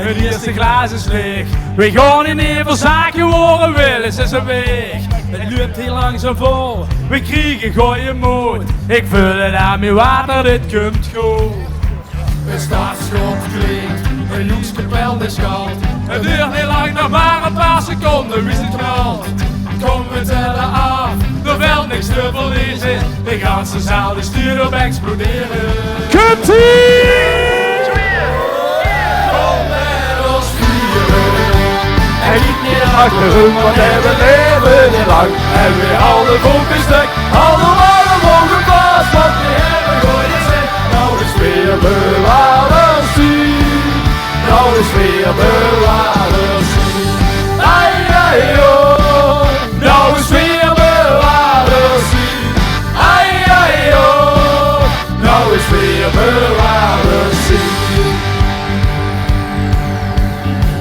Het eerste glaas is leeg. We gaan in even zaken horen, Willis is een weg. Het loopt heel langzaam vol, we kriegen gooie moed. Ik vul het aan met water, dit komt goed. Het startschot klinkt, een joekskapel is koud. Het duurt niet lang, nog maar een paar seconden, wie is het knalt? Kom, we tellen af, er valt niks te verliezen. De ganse zaal de stuur op exploderen. Komt-ie! Kom met ons vieren. En niet meer Achterom, want we leven niet lang. en weer alle vonken stuk, alle mannen mogen vast, want we hebben gooien zin. Nou is weer bewaarders zien, nou is weer bewaarders zien. Ai, ai, oh, nou is weer bewaarders zien. Ai, ai, oh, nou is weer bewaarders zien.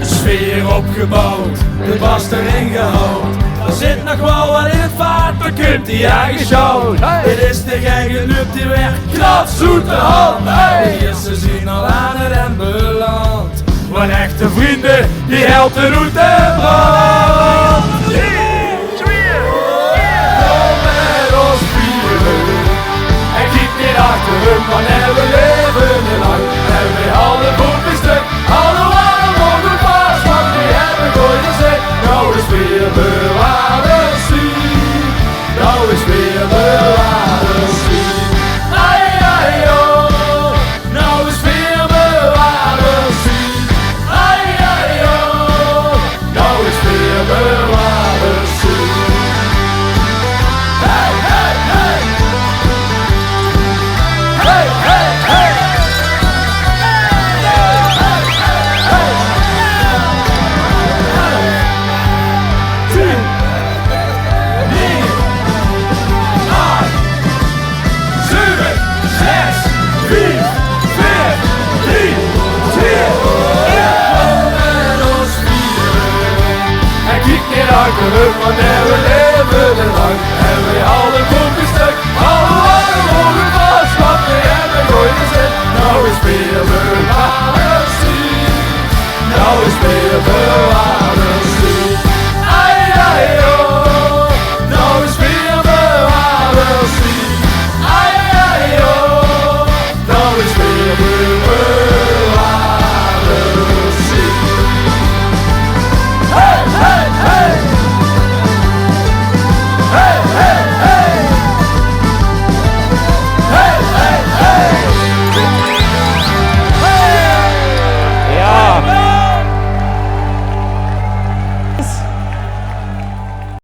Sfeer opgebouwd, de was erin gehouden. Er zit nog wel wat in het vaart, dan kunt hij aangeschouwd. Dit is de eigen lucht die weg, knalt zoete hand. De eerste zien al aan het en beland. Want echte vrienden, die helpen uit de brand. Kom met ons vieren. En kijk niet achterom, want we leven niet lang. En we alle boeken stuk, alle waren mogen vast. Want die hebben gooien zin, nou is weer bewaarders zien. Nou is weer bewaarders zien. Ai, ai, oh, nou is weer bewaarders zien. Ai, ai, oh, nou is weer bewaarders zien. Hey, hey, hey. Hey, hey, hey. Achterom, want we